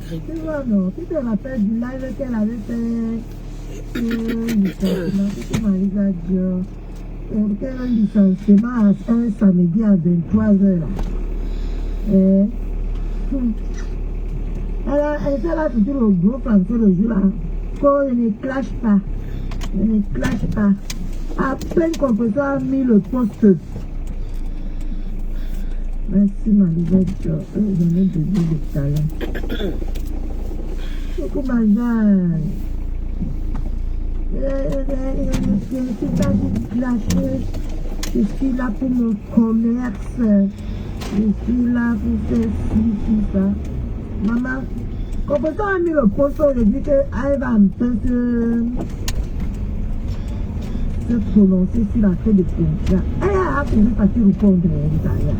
Tu vois, non, tu te rappelles du live qu'elle avait fait licenciement, quel licenciement un samedi à 23h là. Elle était là toujours au gros français le jour là. Qu'on ne clash pas. Ne clash pas. À peine qu'on peut avoir mis le poste. Merci Marie-Josée. J'en ai besoin de talent. Coucou Mazan. Je suis là pour mon commerce. Je suis là pour faire ci, ça. Maman, quand on a mis le poste, je dis qu'elle va un peu se prononcer sur la tête de contrat. Elle a fini par te répondre, Italia.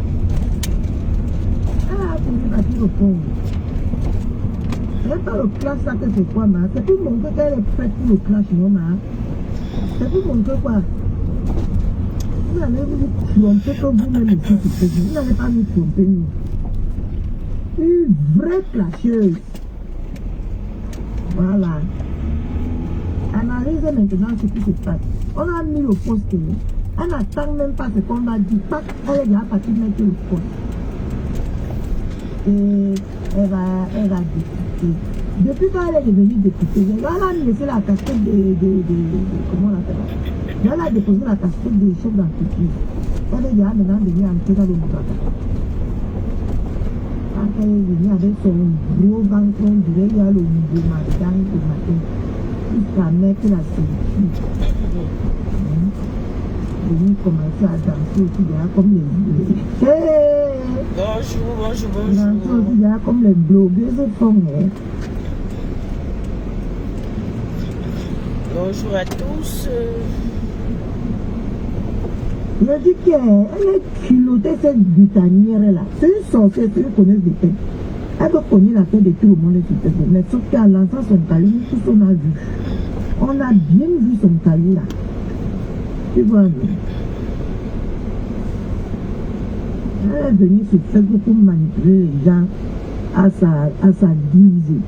Elle a fini par te répondre. C'est pas le clash là que c'est quoi, ma? C'est pour montrer qu'elle est prête pour le clash, non, ma? C'est pour montrer quoi? Vous allez vous tromper comme vous-même ici, vous n'allez pas nous tromper, nous. Une vraie clasheuse. Voilà. Analyse maintenant ce qui se passe. On a mis le poste. Elle n'attend même pas ce qu'on a dit. Pas qu'elle est déjà partie mettre le poste. Et elle va discuter. Depuis quand elle est devenue députée, elle a laissé la casquette comment on l'appelle? Elle a déposé la casquette de chef d'entreprise. Elle est déjà maintenant devenue entrée dans le Moukaka. Quand elle est venue avec son gros ventre, on dirait qu'il y a le niveau matin, jusqu'à mettre la ceinture. Venue commencer à danser aussi derrière comme les Bonjour. Danser aussi derrière comme les blogueuses font. Bonjour à tous. Je dis qu'elle est culottée cette butanière là. C'est une sorcière, c'est une connaisse de tête. Elle veut connaître la tête de tout le monde sur Facebook. Mais sauf qu'en lançant son talent, tout on a vu. On a bien vu son talent là. Tu vois, non? Elle est venue sur Facebook pour manipuler les gens à sa guise.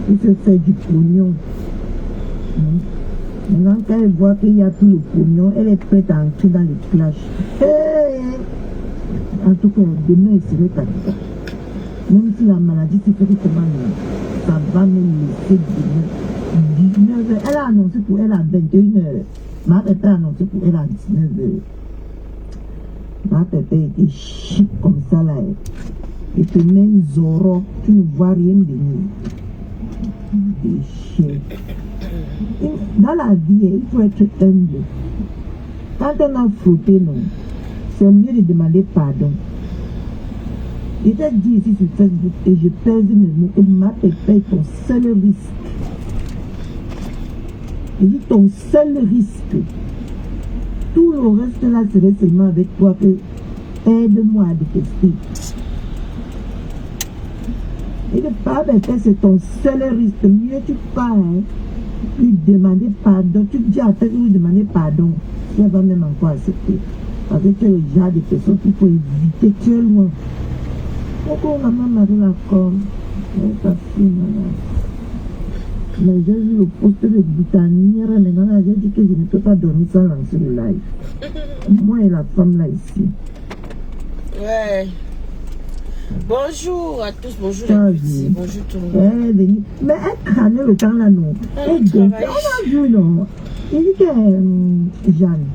Il se fait du pognon. Maintenant qu'elle voit qu'il y a tout le pognon, elle est prête à entrer dans les clashs. En tout cas, demain elle serait capitale. Même si la maladie se fait comment, ça va me laisser demain. 19h. Elle a annoncé pour elle à 21h. Ma pépé a annoncé pour elle à 19h. Ma pépé était chic comme ça là. Et te met Zoro, tu ne vois rien de nous. Des chiens. Dans la vie, il faut être humble. Quand on a frotté, non, c'est mieux de demander pardon. Je t'ai dit ici sur Facebook, et je pèse mes mots, que ma pépé est ton seul risque. Je dis ton seul risque. Tout le reste là serait seulement avec toi que aide-moi à détester. Et de pas pépé, c'est ton seul risque. Mieux tu pars, lui demander pardon. Tu dis à tête lui demander pardon. Elle va même encore accepter. Parce que tu es le genre de personnes qu'il faut éviter. Tu es loin. Pourquoi maman Marie Lacombe? Ta fille, maman. Mais j'ai vu le poste de boutannière. Maintenant, j'ai dit que je ne peux pas dormir sans lancer le live. Moi et la femme là ici. Ouais. Bonjour à tous, bonjour les petits, bonjour tout le monde. Mais elle crânait le temps là, non. Elle gonflait. On a vu, non. Il dit que Jeanne,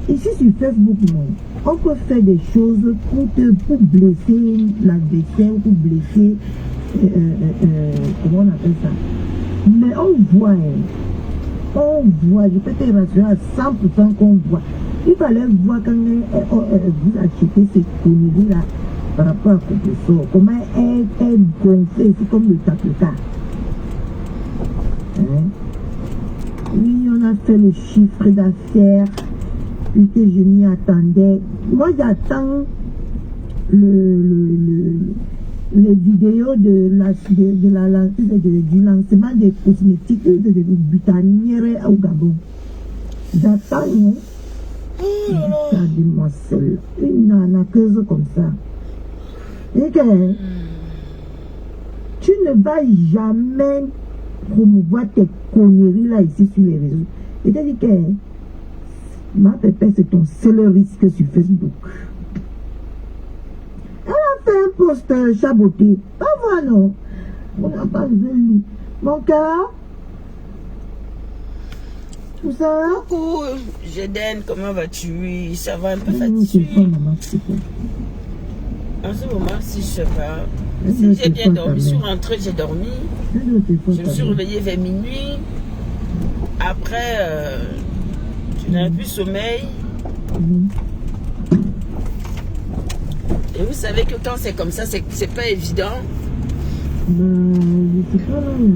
ici sur Facebook, non, on peut faire des choses pour blesser l'adversaire, pour blesser, comment on appelle ça. Mais on voit, je peux te rassurer à 100% qu'on voit. Il fallait voir quand vous achetez ces conneries là. Par rapport à Copeso, comment elle gonflée, c'est comme le tapuka. Oui, on a fait le chiffre d'affaires, puis que je m'y attendais. Moi, j'attends les vidéos du lancement des cosmétiques de butanières au Gabon. J'attends, Oh là là. Regardez-moi celle, une arnaqueuse comme ça. Et que tu ne vas jamais promouvoir tes conneries là ici sur les réseaux. Et t'as dit que ma pépère, c'est ton seul risque sur Facebook. Elle a fait un post chaboté. Pas voir, non. On n'a pas vu lui. Mon cœur. Tout ça. Coucou, Jeden, comment vas-tu? Oui, ça va un peu C'est fatigué. pas maman, c'est pas. En ce moment, si je sais pas. Si j'ai bien dormi, je suis rentrée, j'ai dormi. Je me suis réveillée vers minuit. Après, je n'avais plus sommeil. Et vous savez que quand c'est comme ça, c'est pas évident.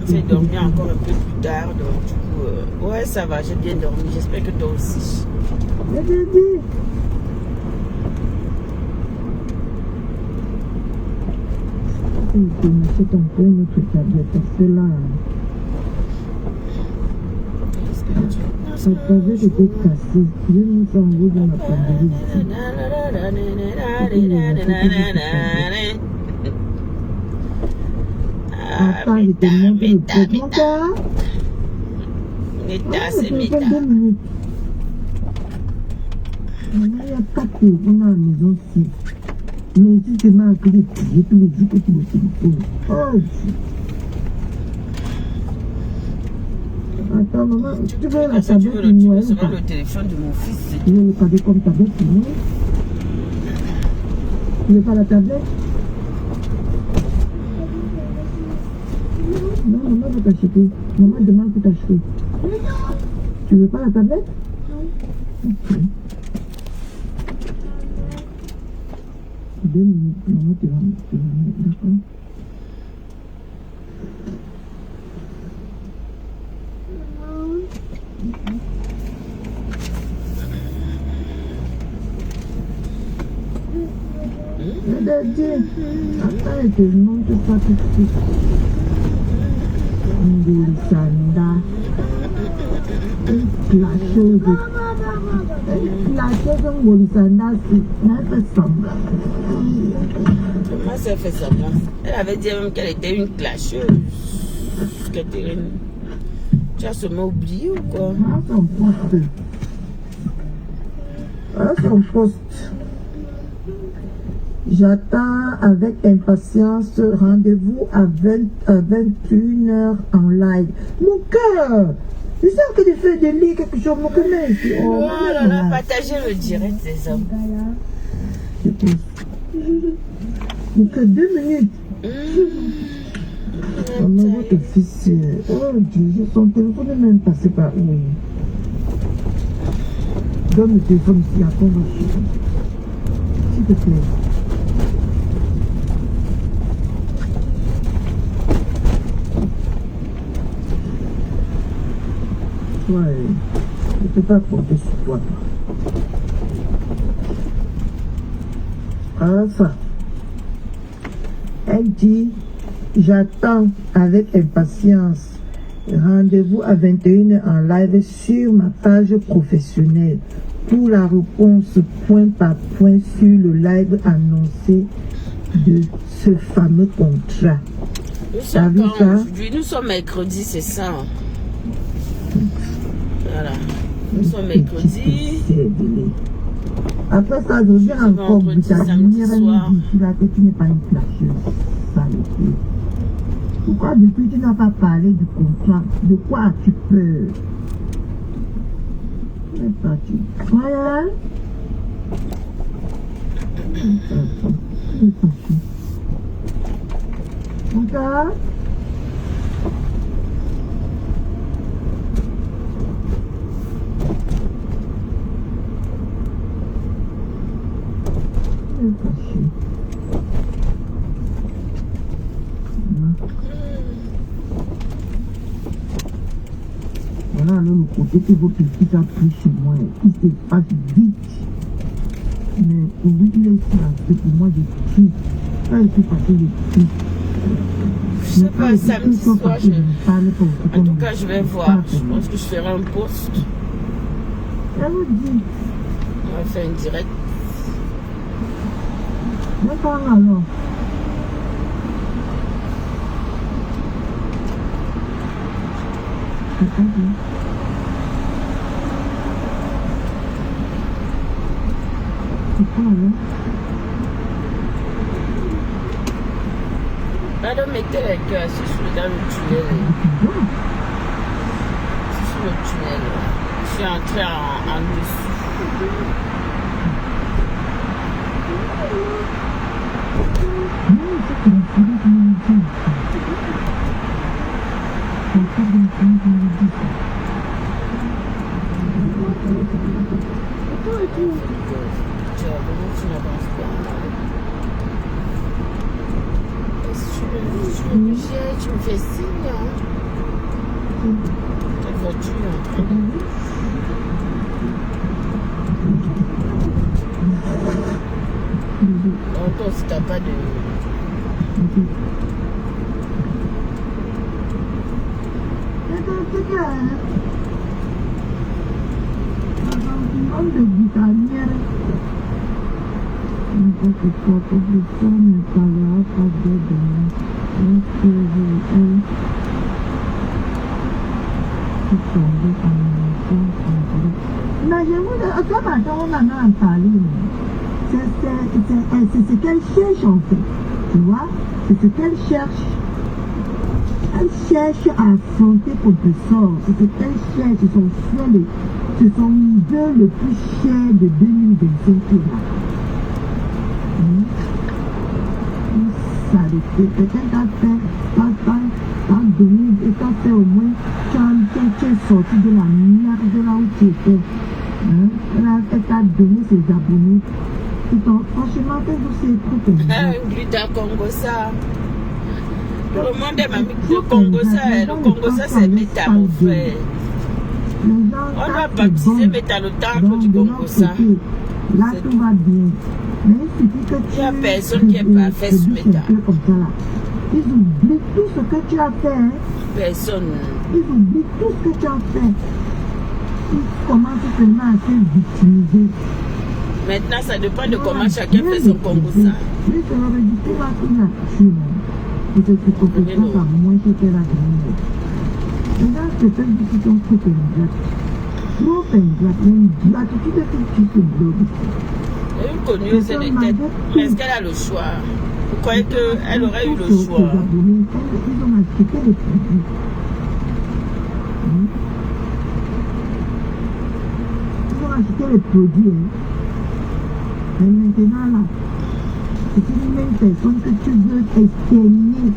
J'ai dormi encore un peu plus tard, donc du coup, ouais, ça va, j'ai bien dormi. J'espère que toi aussi. C'est un peu notre tablette, c'est là. Sa tablette était cassée. Je me sens en haut dans la pandémie ici. Attends, je te montre le truc. Mon gars. C'est méta. Maman, il y a 4 téléphones dans la maison ici. Mais si tu m'as appris de prier tous les jours que tu me téléphones. Oh, Dieu. Attends, maman, tu veux la tablette pour moi? Tu veux le téléphone de mon fils? Tu veux le garder comme tablette pour moi? Tu veux pas la tablette? Non, maman va t'acheter. Maman demande pour t'acheter. Tu veux pas la tablette? Non. Ok. 2 minutes, maman tu vas mettre, d'accord? Attends, je te montre ça tout de suite. Ngolisanda. Une classeuse Ngolisanda, elle fait semblant. Comment ça fait semblant? Elle avait dit même qu'elle était une clasheuse. Catherine. Tu as seulement oublié ou quoi? Son poste. J'attends avec impatience rendez-vous à 21h en live. Mon cœur! Je sens que tu fais des lits, quelque chose, mon cœur. Oh là là, partagez le direct des hommes. Je pense. Mon cœur, 2 minutes. Maman, votre fils, oh Dieu, son téléphone n'est même passé par où? Donne le téléphone ici, après on va suivre. S'il te plaît. Ouais, je ne peux pas compter sur toi. Ah, ça. Elle dit, j'attends avec impatience. Rendez-vous à 21h en live sur ma page professionnelle pour la réponse point par point sur le live annoncé de ce fameux contrat. Aujourd'hui, nous sommes mercredi, c'est ça. Voilà. Nous sommes mercredi. Après ça, je viens encore de ta lumière ici là que tu n'es pas une classeuse. Saleté. Pourquoi depuis tu n'as pas parlé du contrat? De quoi as-tu peur? Tu es parti. Voilà. Tu es parti. Encore? Voilà le côté que vos petites a pris chez moi, il se passe vite. Mais pour lui, il est ici, c'est pour moi, je tue. Quand il s'est passé, je tue. Je sais pas, samedi soir, en tout cas, je vais voir. Je pense que je ferai un post. Elle vous dit, On va faire une direct. D'accord, alors. C'est quoi, là? Alors, mettez les cœurs assis dans le tunnel. Sur le tunnel. Je suis entrée en dessous. Tu n'avances pas. Tu me fais signe, hein? Ta voiture est en train de... Oh, toi, si t'as pas de... C'est ce qu'elle cherche en fait, tu vois, c'est ce qu'elle cherche. Elle cherche à affronter contre sort, c'est ce qu'elle cherche, c'est son souhait, c'est son vœu le plus cher de 2025 là. Ça peut-être t'a donné, et t'a fait au moins, tu es sorti de la merde là où tu étais. Elle t'a donné ses abonnés. Franchement, c'est trop comme ça. Gluta Congosa. Le monde est mamie. Le Congosa, c'est Méta, mon frère. On va baptiser Méta le temple du Congosa. Là, tout va bien. Mais il suffit que tu... Il n'y a personne qui n'est pas fait sur Méta. Ils oublient tout ce que tu as fait. Personne. Ils oublient tout ce que tu as fait. Ils commencent seulement à se victimiser. Maintenant, ça dépend de comment chacun fait son Congosa. Mais ça va me dire que là, tu l'as tué. Et que tu peux faire ça moins que tu l'as gagné. Et là, c'est une décision trop ingrate. Trop ingrate. Une gratitude que tu te bloques. Une connue, c'est des têtes. Mais est-ce qu'elle a le choix? Vous croyez qu'elle aurait eu le choix? Ils ont acheté les produits. Ils ont acheté les produits. Mais maintenant là, c'est une même personne que tu veux exterminer.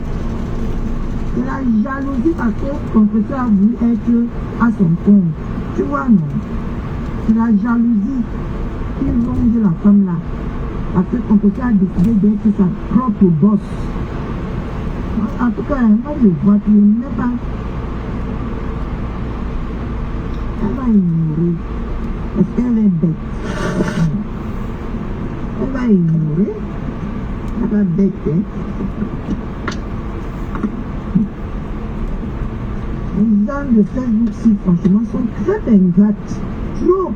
C'est la jalousie parce que ton professeur a voulu être à son compte. Tu vois, non? C'est la jalousie qui ronge la femme là. Parce que ton professeur a décidé d'être sa propre boss. En tout cas, moi je vois qu'il n'est pas. Elle va ignorer. Parce qu'elle est bête. Elle va ignorer. Elle va bête. Les gens de Facebook-ci, franchement, sont très ingrates. Trop.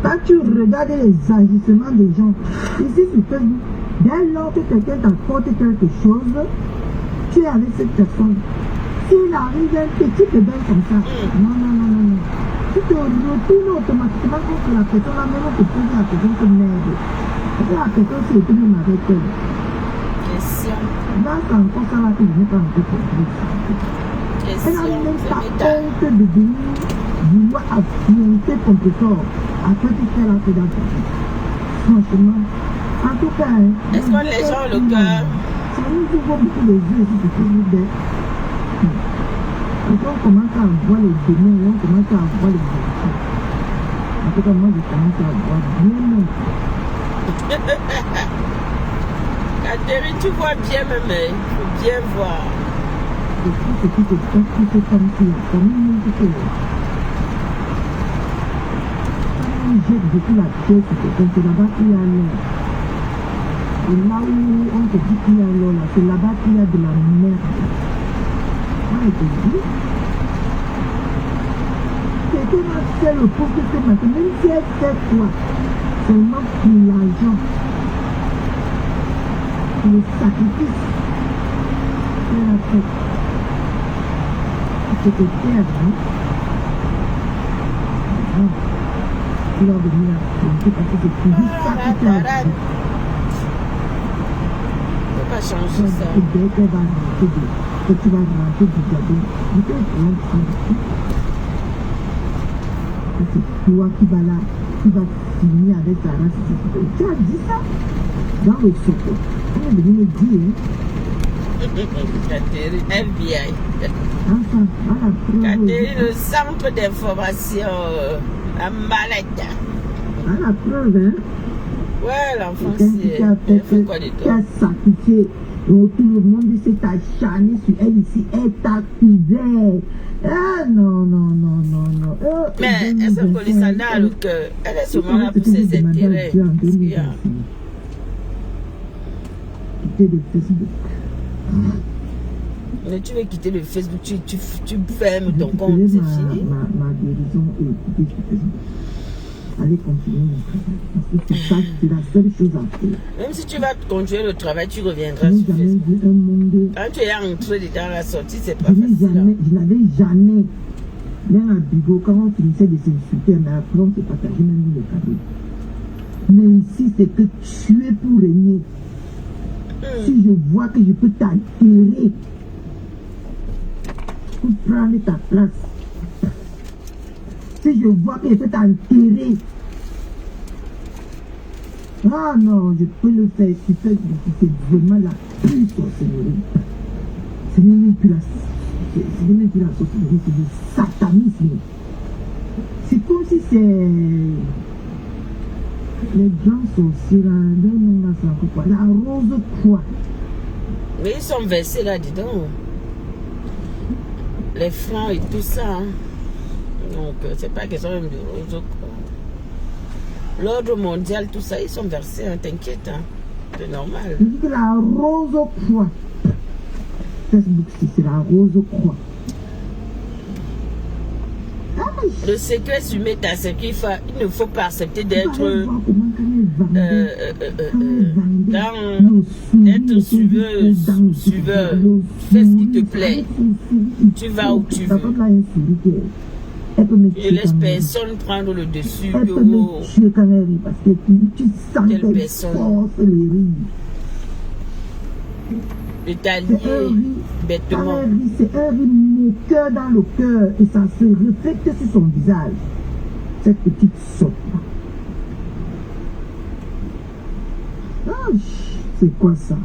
Quand tu regardes les agissements des gens, ici sur Facebook, dès lors que quelqu'un t'apporte quelque chose, tu es avec cette personne. S'il arrive un petit bébé comme ça, non. Tu te retournes automatiquement contre la personne, là même on te pose la personne comme merde. La personne s'est été même avec elle. Question. Là, c'est encore ça là que je n'ai pas encore compris. Elle n'a même pas honte de venir vouloir affronter ton sort. Après tu fais la pédagogie. Franchement. En tout cas, est-ce que les gens ont le cœur? Ça nous ouvre beaucoup les yeux si tu fais nous d'être. Quand on commence à voir les démons, on commence à voir les vérités. En tout cas, moi je commence à voir bien. Catherine, tu vois bien même, il faut bien voir. Et tout ce qui te passe, tout ce comme ça, comme une musique. Quand on jette depuis la tête, c'est là-bas qu'il y a l'or. Et là où on te dit qu'il y a l'or, c'est là-bas qu'il y a de la merde. Ah, je te dis. Quelqu'un a fait le pauvre ce matin, même si elle fait quoi, seulement pour l'argent, pour le sacrifice qu'elle a fait. C'était clair, hein? Il a venu là, je ne sais pas si c'est plus juste ça qui fait. On ne peut pas changer ça. Et dès qu'elle va rentrer, que tu vas rentrer du gâteau, tu peux prendre ça. C'est toi qui vas là, qui vas finir avec ta race. Tu as dit ça dans le soco. On est venu me dire. Catherine, FBI. Enfin, voilà. Catherine, le centre d'information, la malade. À la preuve, hein. Ouais, l'enfant, qui a sacrifié. Tout le monde s'est acharné sur elle ici. Elle t'accusait. Ah non, non, non, non, non. Mais est-ce que Colisanda a le cœur? Elle est seulement là pour ses intérêts. Quitter le Facebook. Mais tu veux quitter le Facebook, tu fermes ton compte, c'est fini. Ma guérison est quitter le Facebook. Allez continuer mon travail. Parce que c'est ça, c'est la seule chose à faire. Même si tu vas continuer le travail, tu reviendras sur Facebook. Quand tu es entré dedans la sortie, c'est pas facile. Je n'avais jamais, même à Bigo, quand on finissait de s'insulter, mais après on se partageait même le cadeau. Mais ici, c'est que tu es pour régner. Si je vois que je peux t'altérer pour prendre ta place, si je vois que je peux t'enterrer, ah non, je peux le faire. C'est vraiment la pure sorcellerie. Ce n'est même plus la sorcellerie, c'est du satanisme. C'est comme si c'est les grands sorciers là, non, là, c'est encore quoi, la rose croix. Mais ils sont versés là-dedans. Les francs et tout ça. Hein. Donc, c'est pas question même de rose croix. L'ordre mondial, tout ça, ils sont versés, hein, t'inquiète. Hein. C'est normal. Je dis que la rose croix. Facebook, c'est la rose croix. Le secret sur Meta, c'est qu'il ne faut pas accepter d'être suiveur. Fais ce qui te plaît. Tu vas où tu veux. Et laisse personne prendre le dessus. Quelle personne de t'allier bêtement. C'est un moqueur dans le cœur et ça se reflète sur son visage. Cette petite sotte-là. Ah, c'est quoi ça?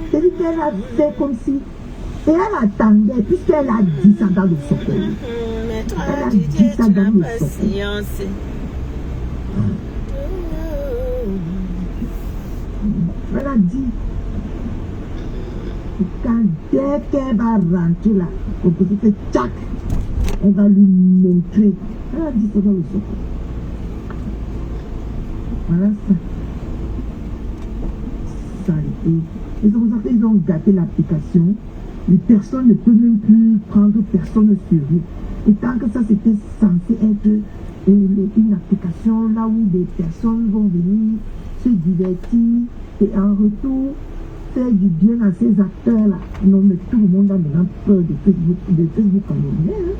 C'est-à-dire qu'elle a fait comme si. Et elle attendait, puisqu'elle a dit ça dans le socle. Elle a dit ça dans le socle. Elle a dit dès qu'elle va rentrer là, on peut dire que tchac, on va lui montrer. Elle a dit ça dans le socle. Voilà ça. Saleté. Et c'est pour ça qu'ils ont gâté l'application. Les personnes ne peuvent même plus prendre personne sur eux. Et tant que ça c'était censé être une application là où des personnes vont venir se divertir et en retour faire du bien à ces acteurs là. Non mais tout le monde a maintenant peur de Facebook camerounais. Hein.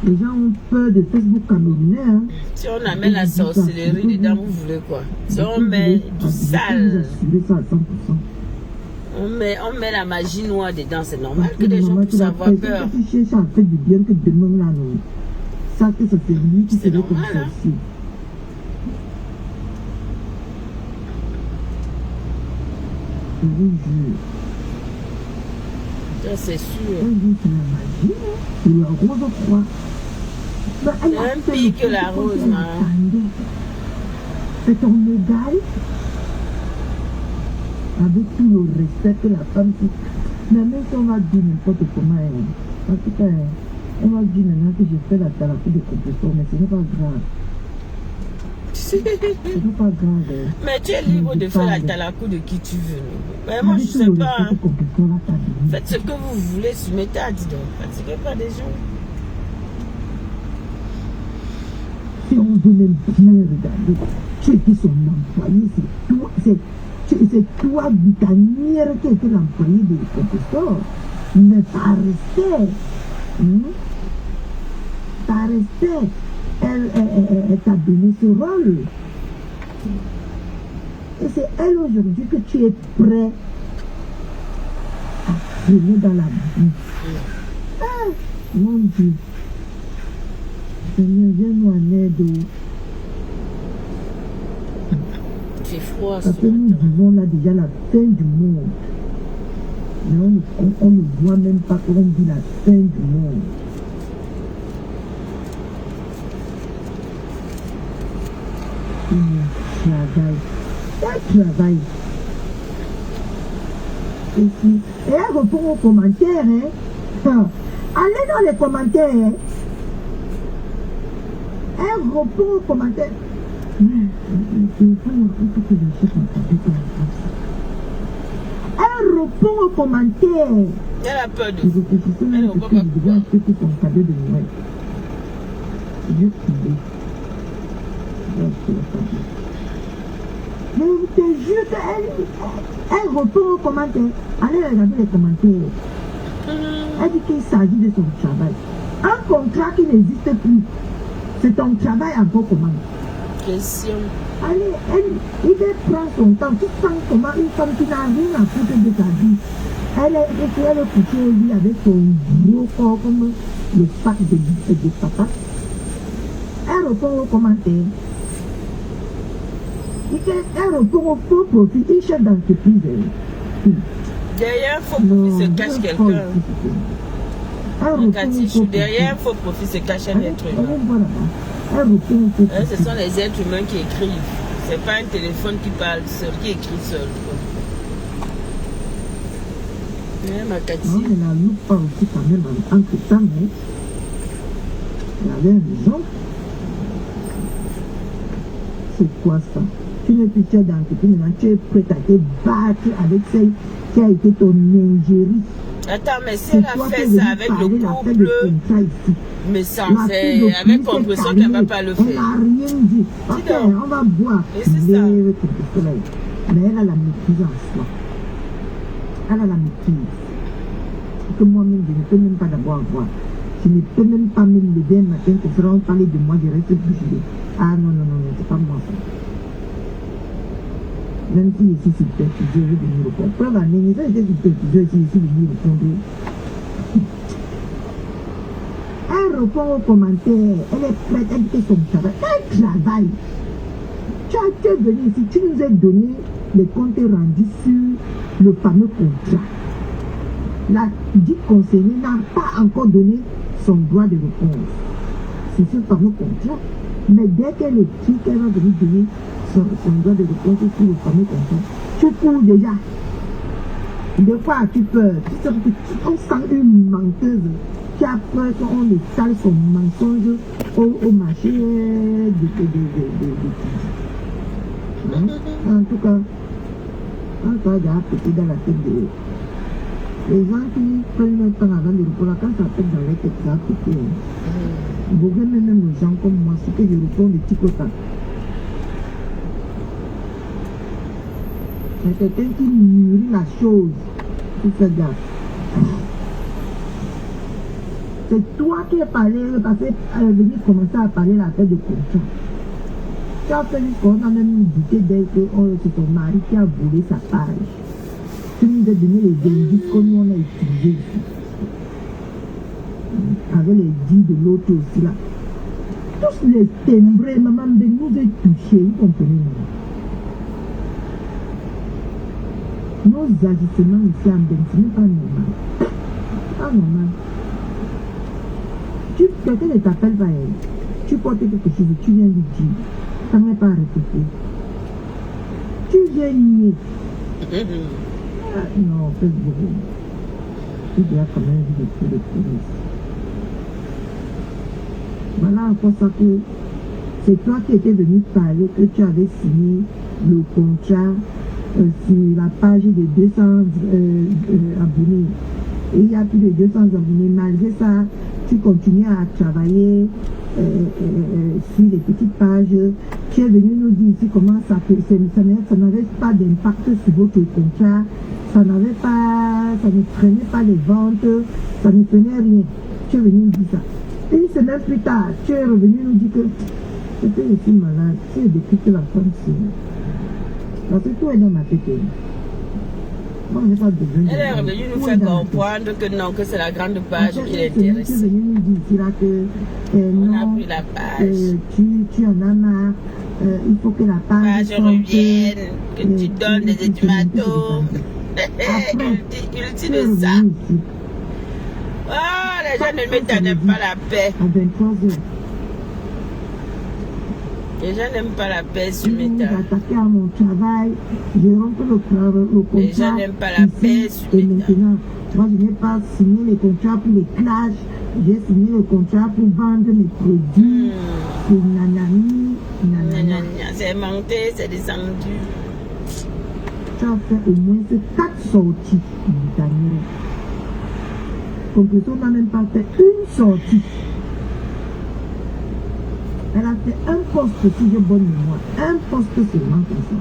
Les gens ont peur de Facebook camerounais. Hein. Si on amène la sorcellerie dedans, vous voulez quoi? Si on met du sale, on met la magie noire dedans, c'est normal que les gens puissent avoir peur. Si tu cherches à faire du bien que demain là, non. Ça que c'est lui qui serait comme ça aussi. Je vous jure. Ça c'est sûr. C'est la magie, c'est la rose croix. C'est un pire que la rose, c'est ton égal. Avec tout le respect que la femme fait. Mais même si on va dire n'importe comment, en tout cas, on va dire maintenant que j'ai fait la thérapie de complétion, mais ce n'est pas grave. C'est pas grave. Mais tu es libre de faire la cour de qui tu veux. Mais moi, je sais pas. Hein. Faites ce que vous voulez, soumettez à dis donc. Fatiguez pas des gens. Si on veut même bien regarder, tu étais son employé, c'est toi, Butanière, qui était l'employé des professeurs. Mais par respect, par respect, elle t'a donné ce rôle. Et c'est elle aujourd'hui que tu es prêt à traîner dans la vie. Ah, mon Dieu. Seigneur, viens-nous en aide. C'est froid. Parce que nous vivons là déjà la fin du monde. Mais on ne voit même pas qu'on vit la fin du monde. Elle travaille. Ici. Et elle répond aux commentaires. Hein. Allez dans les commentaires. Hein. Elle répond aux commentaires. Elle répond aux commentaires. Elle a peur de vous. Elle répond pas. Je acheter son cadeau de Noël. Je vais trouver. Mais je te jure qu'elle répond aux commentaires. Allez regarder les commentaires. Elle dit qu'il s'agit de son travail. Un contrat qui n'existe plus. C'est ton travail encore comment? Question. Allez, il prend son temps. Tu sens comment une femme qui n'a rien à foutre de ta vie. Elle est couchée au lit avec son gros corps comme le sac de papa. Elle répond aux commentaires. Elle répond au faux profit. Une chef d'entreprise. Derrière un faux profit se cache quelqu'un. Derrière un faux profit se cache un être humain. Ce sont les êtres humains qui écrivent. C'est pas un téléphone qui parle seul, qui écrit seul. Ma Cathy. Non, mais la loupe pas aussi quand même entre temps. Elle avait raison. C'est quoi ça? Tu n'es plus chef d'entreprise, maintenant tu es prêt à te battre avec celle qui a été ton ingérie. Attends, mais si elle a fait ça avec le couple, mais sans faire, avec compression qu'elle ne va pas le faire. Elle n'a rien dit. Ok, on va boire. Et c'est ça. Mais elle a la maîtrise en soi. Elle a la maîtrise. Que moi-même, je ne peux même pas d'abord voir. Je ne peux même pas me lever un matin pour faire parler de moi, je reste bouche bée. Ah non, c'est pas moi ça. Même si je suis superviseur, je vais venir répondre. Preuve en est, ça j'étais superviseur, si je suis venu répondre. Elle répond aux commentaires, elle est prête, elle fait son travail. Elle travaille. Tu es venu ici, tu nous as donné les comptes rendus sur le fameux contrat. La dite conseillère n'a pas encore donné son droit de réponse. C'est ce fameux contrat. Mais dès qu'elle écrit qu'elle va venir donner son droit de réponse sur le fameux contrat, tu cours déjà. De quoi as-tu peur? On sent une menteuse qui a peur qu'on étale son mensonge au marché En tout cas, quand tu as déjà pété dans la tête de les gens qui prennent le temps avant de répondre, quand ça pète dans la tête, ça a pété. Vous voyez même les gens comme moi, c'est que je réponds de Tikota. C'est quelqu'un qui mûrit la chose. Tu fais gaffe. C'est toi qui es parlé, parce qu'elle est venue commencer à parler la tête de contrat. Tu as fait qu'on a même douté d'elle que c'est ton mari qui a volé sa page. Tu nous as donné les indices que nous on a utilisés ici. Avec les dits de l'autre aussi là. Tous les timbrés, maman de nous a touchés, vous comprenez? Nos agissements ici en Bénin, ce n'est pas normal. Pas normal. Quelqu'un ne t'appelle pas elle. Tu portes quelque chose, tu viens lui dire. Ça n'est pas répété. Tu viens nier. Non, fais beaucoup. Tu dois quand même vivre de police. Voilà encore ça que c'est toi qui étais venu parler que tu avais signé le contrat sur la page de 200 abonnés. Et il y a plus de 200 abonnés. Malgré ça, tu continues à travailler sur les petites pages. Tu es venu nous dire ici comment ça n'avait pas d'impact sur votre contrat. Ça n'avait pas, ça ne freinait pas les ventes, ça ne freinait rien. Tu es venu nous dire ça. Une semaine plus tard, tu es revenu nous dire que c'était je suis malade. Tu es depuis que la femme c'est. Parce que tout est dans ma tête. Moi, je n'ai pas besoin. Elle est revenue nous faire comprendre que non, que c'est la grande page qui l'intéresse. Tu es venu nous dire ici là que on non, a pris la page. Tu en as marre. Il faut que la page revienne, que tu donnes des ultimatums. Il dit de ça. Oh, les gens ne m'étonnent pas la paix. À 23h. Les gens n'aiment pas la paix sur mes J'ai attaqué à mon travail, j'ai rompu le contrat. Les gens n'aiment pas la paix sur mes maintenant, moi je n'ai pas signé les contrats pour les clashs, j'ai signé le contrat pour vendre mes produits. C'est nanani. C'est monté, c'est descendu. Tu as fait au moins 4 sorties, Daniel. Conclusion n'a même pas fait une sortie. Elle a fait un poste, si j'ai bonne mémoire, un poste seulement comme ça.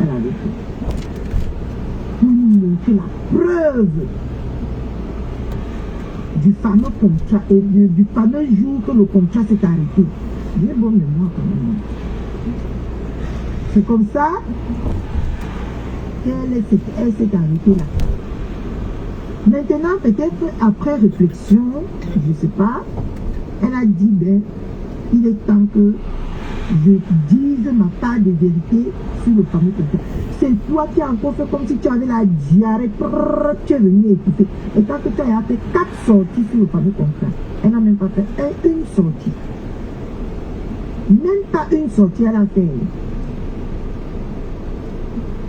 Elle avait fait. Pour nous montrer la preuve du fameux contrat et du fameux jour que le contrat s'est arrêté. J'ai bonne mémoire quand même. C'est comme ça qu'elle s'est arrêtée là. Maintenant, peut-être après réflexion, je ne sais pas, elle a dit, ben, il est temps que je dise ma part de vérité sur le fameux contrat. C'est toi qui as encore fait comme si tu avais la diarrhée, tu es venu écouter. Et quand tu as fait 4 sorties sur le fameux contrat, elle n'a même pas fait une sortie. Même pas une sortie, elle a fait.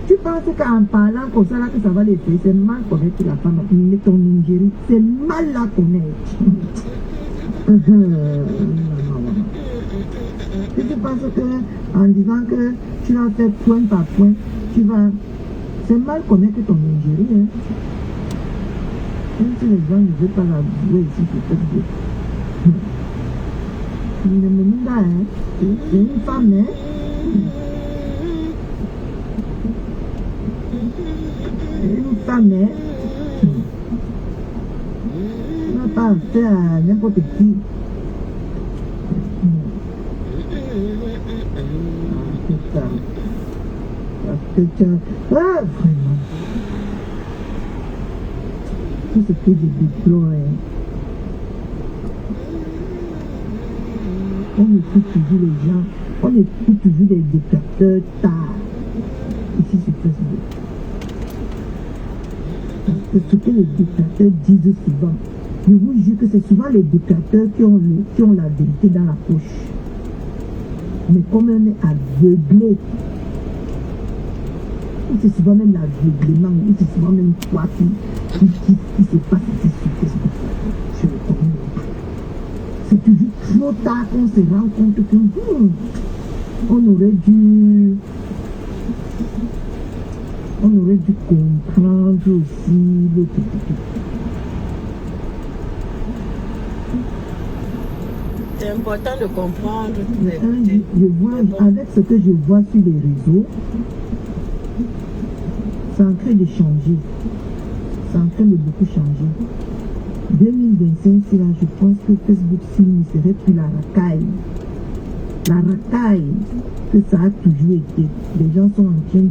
Tu penses qu'en parlant comme ça, là, que ça va les faire, c'est mal connaître la femme, mais ton Nigérie, c'est mal la connaître. Et tu penses que, en disant que tu l'as fait point par point, tu vas... C'est mal connaître ton Nigérie, hein. Même si les gens ne veulent pas la jouer ici, c'est peut-être bien. Ne me dis pas, hein. C'est une femme, hein. Une femme, hein. Tu n'as pas affaire à n'importe qui. C'est ça. Parce que tu as... Ah, vraiment. Tout ce que je déplore, hein. On écoute toujours les gens, on écoute toujours les dictateurs tard. Ici sur Facebook. Parce que ce que les dictateurs disent souvent, je vous jure que c'est souvent les dictateurs qui ont la vérité dans la poche. Mais comme on est aveuglé, ou c'est souvent même l'aveuglement, ou c'est souvent même toi qui se passe ici sur Facebook. Je le connais pas. C'est toujours trop tard qu'on se rend compte que on aurait dû comprendre aussi l'autre côté. C'est important de comprendre. Je vois, avec ce que je vois sur les réseaux, c'est en train de changer. C'est en train de beaucoup changer. 2025, c'est là, je pense que Facebook ne serait plus la racaille. La racaille que ça a toujours été. Les gens sont en train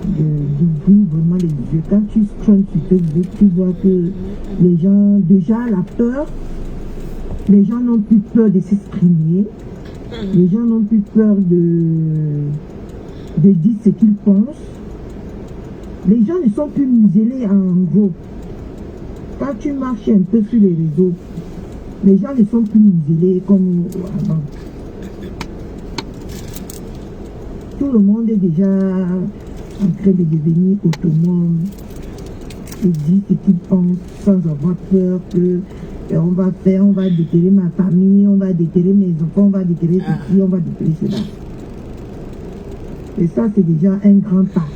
d'ouvrir vraiment les yeux. Quand tu scrolles sur Facebook, tu vois que les gens, déjà la peur, les gens n'ont plus peur de s'exprimer. Les gens n'ont plus peur de dire ce qu'ils pensent. Les gens ne sont plus muselés en gros. Quand tu marches un peu sur les réseaux, les gens ne sont plus muselés comme avant. Tout le monde est déjà en train de devenir autonome et dit ce qu'il pense sans avoir peur que Et on va déterrer ma famille, on va déterrer mes enfants, on va déterrer ceci, on va déterrer cela. Et ça, c'est déjà un grand pas.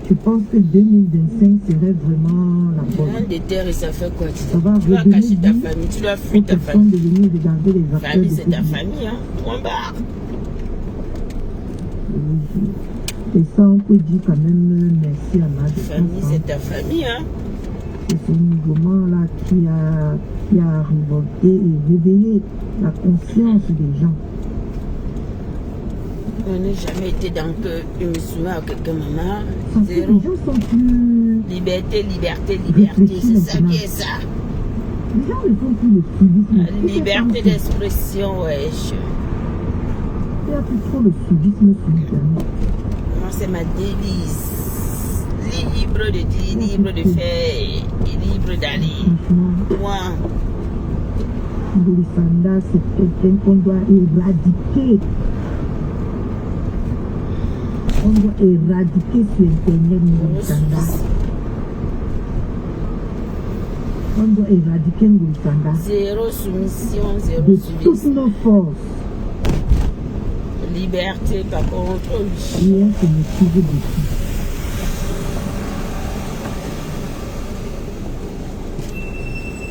Je pense que 2025 serait vraiment la bonne. Un déterre et ça fait quoi? Ça va tu dois cacher ta famille, tu dois fuir ta famille. De venir regarder les acteurs. Famille, c'est ta famille, hein. Point barre. Et ça, on peut dire quand même merci à ma famille, c'est ta famille, hein. C'est ce mouvement-là qui a révolté et réveillé la conscience des gens. On n'a jamais été dans que musulman ou quelqu'un, maman. Zéro. Les gens sont plus... Liberté, liberté, liberté, c'est ça qui est ça. Les gens ne font plus le civisme. Liberté d'expression, wesh. Il n'y a plus trop le civisme sur le terrain. Moi, c'est ma délice. Libre de dire, libre de faire, et libre d'aller. Moi. Ngoulisanda, c'est quelqu'un qu'on doit éradiquer. On doit éradiquer sur Internet Ngoulisanda. On doit éradiquer Ngoulisanda. Zéro soumission, zéro de soumission. Toutes nos forces. Liberté, par contre. Rien que nous trouve dessus.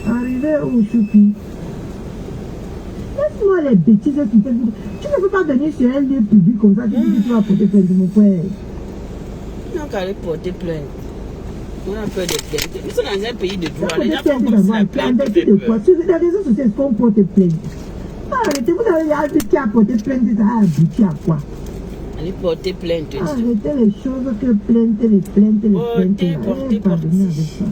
Arrivé au Choupi. Laisse-moi les bêtises que tu fais. Tu ne peux pas venir sur un lieu public comme ça. Tu dis que tu vas porter plainte de mon frère. Non, qu'à aller porter plainte. On a peur de plainte. Nous sommes dans un pays de droit. Les gens font comme ça. Plainte de quoi? Sur les réseaux sociaux, est-ce qu'on porte plainte? Arrêtez, vous avez habitué à porter plainte, ça a habitué à quoi? Allez porter plainte. Arrêtez les choses que plainte, les plaintes. Porter. Avec ça.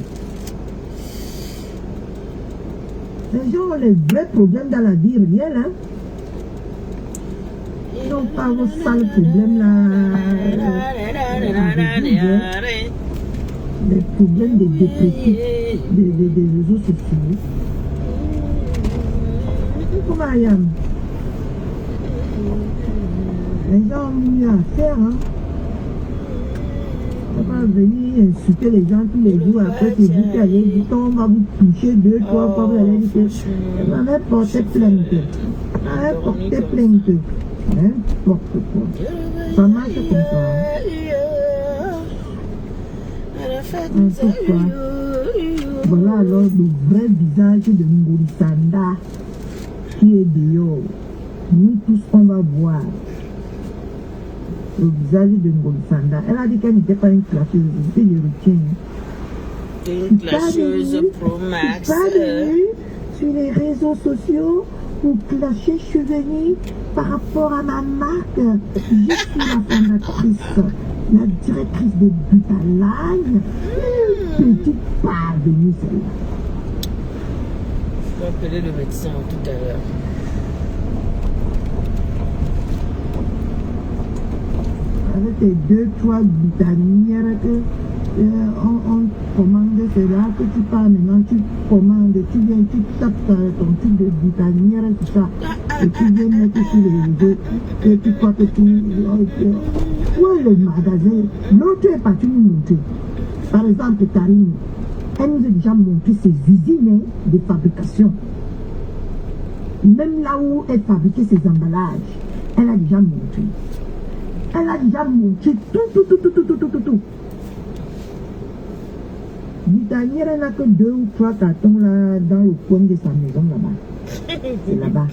Les gens ont les vrais problèmes dans la vie réelle, hein? Ils n'ont pas vos sales problèmes là. Les problèmes des dépressifs, des réseaux sociaux. Comment Ayam? Les gens ont mieux à faire, hein? On va venir insulter les gens tous les jours, après c'est vous qui allez dire on va vous toucher 2, 3 fois, vous allez dire que on va porter plainte. On va porter plainte. N'importe quoi. Ça marche comme ça. En tout cas, voilà alors le vrai visage de Ngoulisanda qui est dehors. Nous tous on va voir le visage de Ngoulisanda. Elle a dit qu'elle n'était pas une classeuse, je retiens. Une classeuse Pro Max. Sur les réseaux sociaux pour clasher, je suis venue par rapport à ma marque. Je suis la fondatrice, la directrice de Butaline. Une petite parvenue celle-là. Je vais appeler le médecin tout à l'heure. Avec tes 2-3 butanières que on commande cela, que tu pars maintenant, tu commandes, tu viens, tu tapes ton truc de butanière, tout ça, et tu viens mettre sur les réseaux, et tu crois que tu... Où est le magasin? L'autre est parti nous montrer. Par exemple, Karine, elle nous a déjà montré ses usines de fabrication. Même là où elle fabriquait ses emballages, elle a déjà montré. Elle a déjà montré tout. Butanière, elle n'a que 2 ou 3 cartons là dans le coin de sa maison là-bas. C'est là-bas.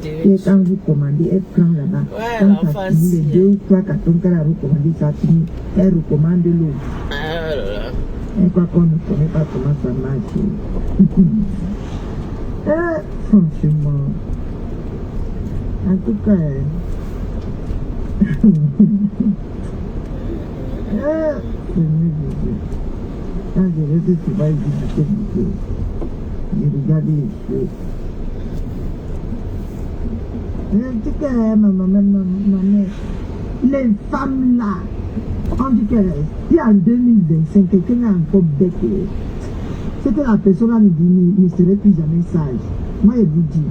Et quand vous commandez, elle prend là-bas. Ouais, quand ça finit, les 2 ou 3 cartons qu'elle a recommandé, ça finit, elle recommande l'eau. Ah là là. Elle croit qu'on ne connaît pas comment ça marche. Franchement. En tout cas, quand je reste souvent visiter du je regarde les choses. Je dis que ma mère, les femmes là, on dit que si en 2025 quelqu'un a encore bête, c'est que la personne là me dit ne serait plus jamais sage. Moi je vous dis.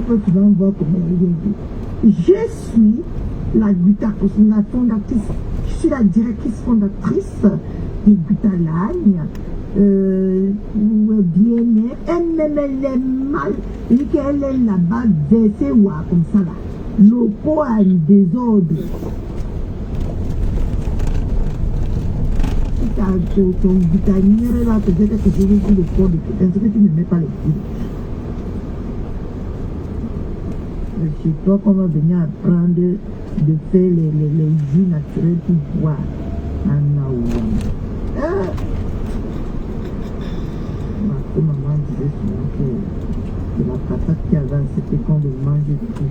Tu vas voir comment elle vient dire. Je suis la fondatrice, je suis la directrice fondatrice Gutalagne, bien-être, elle-même elle est mal, et qu'elle est là-bas versée comme ça là. Le corps a un désordre. Si tu as ton vitamine là, peut-être que tu veux le corps de quelqu'un, c'est que tu ne mets pas les pieds. Chez toi, qu'on va venir apprendre de faire les jus naturels pour boire. Maman disait souvent que la patate qui avait, c'était quand on mangeait tout.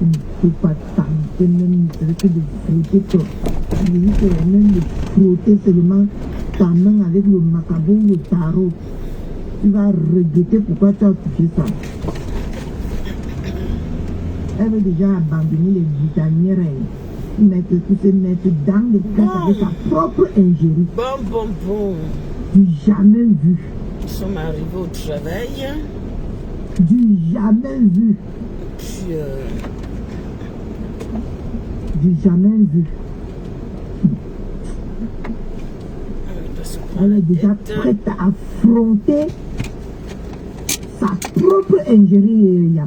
Il ne faut pas tenter, même c'est que de frotter toi. Je dis que même de frotter seulement ta main avec le macabo ou le tarot. Tu vas regretter pourquoi tu as touché ça. Elle veut déjà abandonner les vitamines. Mettre tout se mettre dans le cas avec sa propre ingérie. Bon. Du jamais vu. Nous sommes arrivés au travail. Du jamais vu. Puis, du jamais vu. Elle est déjà prête à affronter sa propre ingérie.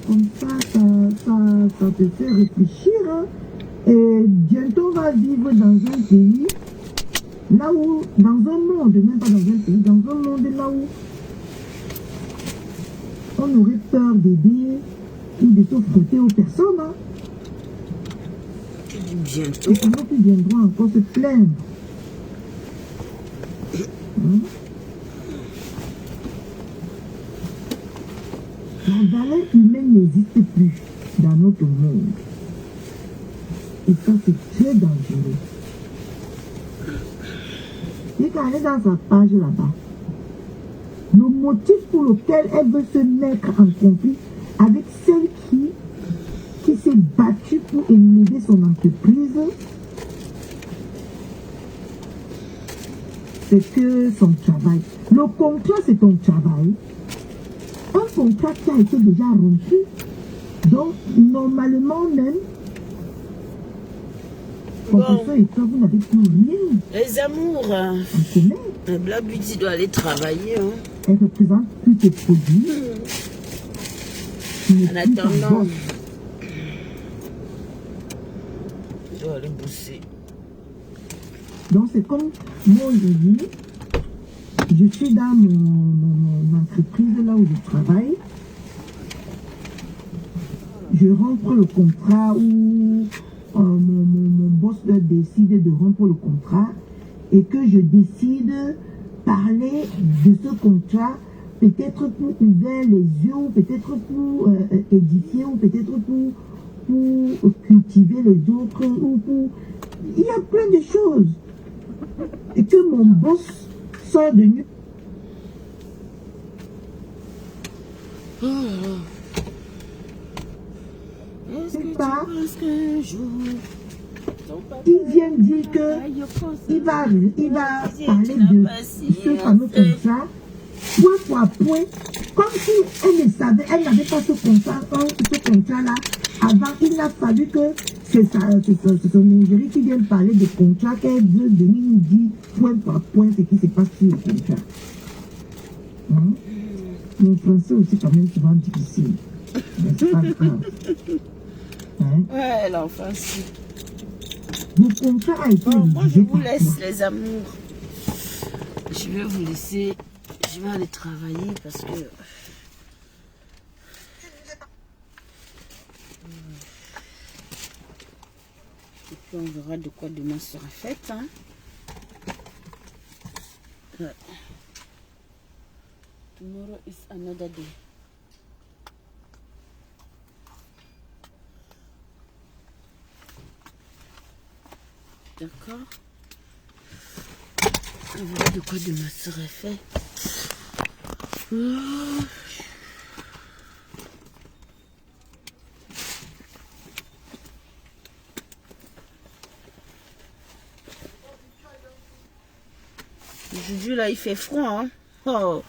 Comme ça te fait réfléchir. Hein. Et bientôt on va vivre dans un pays, là où, dans un monde, même pas dans un pays, dans un monde là où on aurait peur d'aider ou de se frotter aux personnes. Hein. Bientôt. Et pendant qu'ils viendront encore se plaindre. Hein? La valeur humaine n'existe plus dans notre monde. Et ça, c'est très dangereux. Et quand elle est dans sa page là-bas, le motif pour lequel elle veut se mettre en conflit avec celle qui s'est battue pour élever son entreprise, c'est que son travail. Le contrat, c'est ton travail. Un contrat qui a été déjà rompu. Donc, normalement même, professeur et toi, vous n'avez plus rien. Les amours. En commun. Black Beauty doit aller travailler. Hein. Elle représente tous tes produits. En attendant, je dois aller bosser. Donc, c'est comme moi aujourd'hui. Je suis dans mon entreprise, là où je travaille. Je rompre le contrat où mon boss décide de rompre le contrat et que je décide parler de ce contrat, peut-être pour ouvrir les yeux, ou peut-être pour édifier, ou peut-être pour cultiver les autres, ou pour... Il y a plein de choses. Et que mon boss sort de nuit. C'est pas... Il vient dire que il va parler de ce fameux contrat point par point, comme si elle ne savait, elle n'avait pas ce contrat-là avant. Il a fallu que c'est son ingérie qui vient parler de contrat, qu'elle veut venir nous dire point par point ce qui se passe sur le contrat. Hein? Mon français aussi quand même souvent difficile. Mais c'est pas grave. Hein? Ouais, l'enfance. Le contrat a été moi je vous laisse les amours. Je vais vous laisser. Je vais aller travailler parce que... Et puis on verra de quoi demain sera fait. Hein. Ouais. Tomorrow is another day. D'accord. On verra de quoi demain sera fait. Aujourd'hui là il fait froid. Hein? Oh.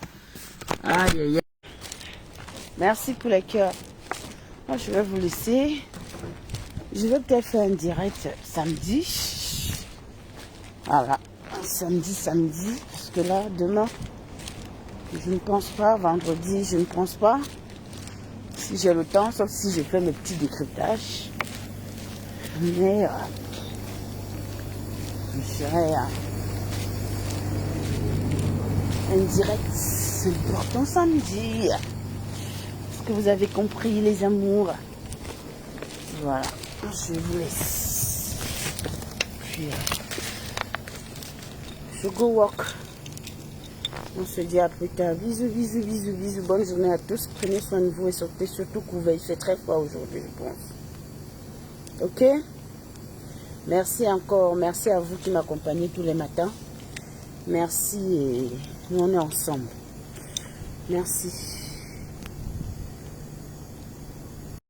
Aïe, aïe, aïe. Merci pour les cœurs. Moi, je vais vous laisser. Je vais peut-être faire un direct samedi. Voilà. Samedi. Parce que là, demain, je ne pense pas. Vendredi, je ne pense pas. Si j'ai le temps, sauf si je fais mes petits décryptages. Mais je ferai un direct important samedi. Est-ce que vous avez compris, les amours? Voilà. Je vous laisse. Puis, je go walk. On se dit à plus tard. Bisous, bisous, bisous, bisous. Bonne journée à tous. Prenez soin de vous et sortez surtout couverts. Il fait très froid aujourd'hui, je pense. Ok? Merci encore. Merci à vous qui m'accompagnez tous les matins. Merci et nous on est ensemble. Merci.